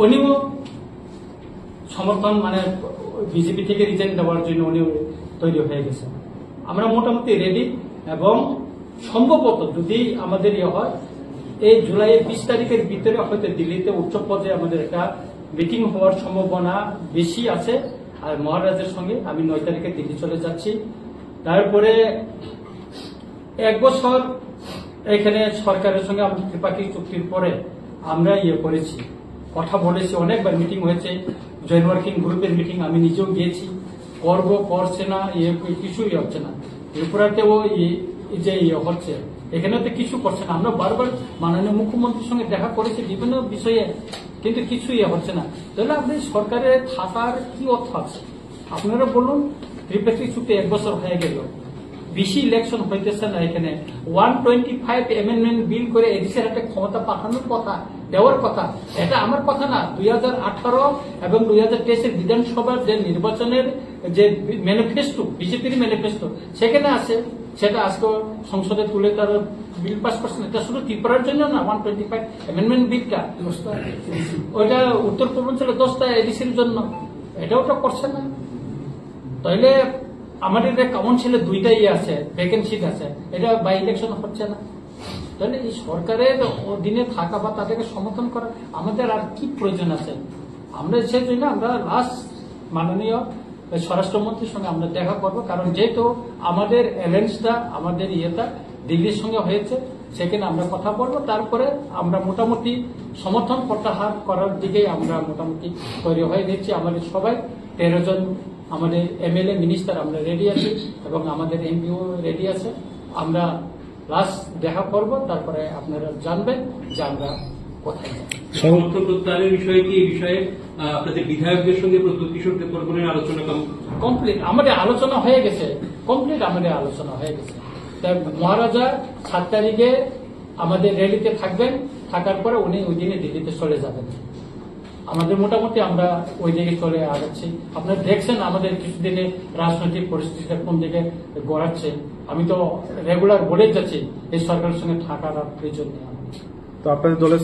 উনিও সমর্থন মানে বিজেপি থেকে রিজাইন দেওয়ার জন্য উনি তৈরি হয়ে গেছে। আমরা মোটামুটি রেডি এবং সম্ভবত যদি আমাদের ইয়ে হয় এই জুলাইয়ের 20 তারিখের ভিতরে হয়তো দিল্লিতে উচ্চ পর্যায়ে আমাদের একটা মিটিং হওয়ার সম্ভাবনা বেশি আছে। আর মহারাজের সঙ্গে আমি 9 তারিখে দিল্লি চলে যাচ্ছি। তারপরে 1 বছর এখানে সরকারের সঙ্গে আমাদের ত্রিপাক্ষিক চুক্তির পরে আমরা করেছি, কথা বলেছি, অনেকবার মিটিং হয়েছে, জয়েন্ট ওয়ার্কিং গ্রুপের মিটিং আমি নিজেও গিয়েছি। করছে না, কিছুই হচ্ছে না। ত্রিপুরাতেও যে হচ্ছে, এখানে তো কিছু করছে না। আমরা বারবার মাননীয় মুখ্যমন্ত্রীর সঙ্গে দেখা করেছি বিভিন্ন বিষয়ে, কিন্তু কিছুই হচ্ছে না। তাহলে আপনি সরকারে থাকার কি অর্থ আছে? আপনারা বলুন, ত্রিপাক্ষিক চুক্তি 1 বছর হয়ে গেল, বেশি ইলেকশন হইতেছে না। এখানে 125 অ্যামেন্ডমেন্ট বিল করে এডিসির একটা ক্ষমতা পাঠানোর কথা, দেওয়ার কথা। এটা আমার কথা না। 2018 এবং 2023 বিধানসভার যে নির্বাচনের যে ম্যানিফেস্টো, বিজেপির ম্যানিফেস্টো, সেখানে আছে। সেটা আজকে সংসদে তুলে তার বিল পাস করছেন। এটা শুধু ত্রিপুরার জন্য না, 125 অ্যামেন্ডমেন্ট বিলটা ওইটা উত্তর পূর্বাঞ্চলে 10টা এডিসির জন্য, এটাও তো করছে না। তাইলে আমাদের কাউন্সিলে 2টা আছে, ভ্যাকেন্সি আছে, এটা বাই ইলেকশন হচ্ছে না। তাহলে এই সরকারের অধীনে থাকা বা তাদেরকে সমর্থন করা আমাদের আর কি প্রয়োজন আছে? আমরা সেই জন্য আমরা লাস্ট মাননীয় স্বরাষ্ট্রমন্ত্রীর সঙ্গে আমরা দেখা করবো, কারণ যেহেতু আমাদের অ্যালায়েন্সটা, আমাদের দিল্লির সঙ্গে হয়েছে, সেখানে আমরা কথা বলবো। তারপরে আমরা মোটামুটি সমর্থন প্রত্যাহার করার দিকেই আমরা মোটামুটি তৈরি হয়ে গেছি। আমাদের সবাই 13 জন আমাদের এমএলএ মিনিস্টার আমরা রেডি আছি এবং আমাদের এমপিও রেডি আছে। আমরা লাস্ট দেখা করব, তারপরে আপনারা জানবেন যে আমরা কোথায় যাই। সমর্থন প্রত্যাহারের বিষয়ে কি, এই বিষয়ে আপনাদের বিধায়কদের সঙ্গে প্রদ্যোৎ কিশোর দেববর্মনের আলোচনা কমপ্লিট? আমাদের আলোচনা হয়ে গেছে, কমপ্লিট আমাদের আলোচনা হয়ে গেছে। তাই মহারাজা 7 তারিখে আমাদের র্যালিতে থাকবেন, থাকার পরে উনি ওই দিনে দিল্লিতে চলে যাবেন। আমাদের মোটামুটি আমরা ওই দিকে চলে আগাচ্ছি। আপনারা দেখছেন আমাদের কিছুদিনে রাজনৈতিক পরিস্থিতিটা কোন দিকে গড়াচ্ছে। আমি তো রেগুলার বলে যাচ্ছি এই সরকারের সঙ্গে থাকার প্রয়োজন নেই। তো আপনাদের দলের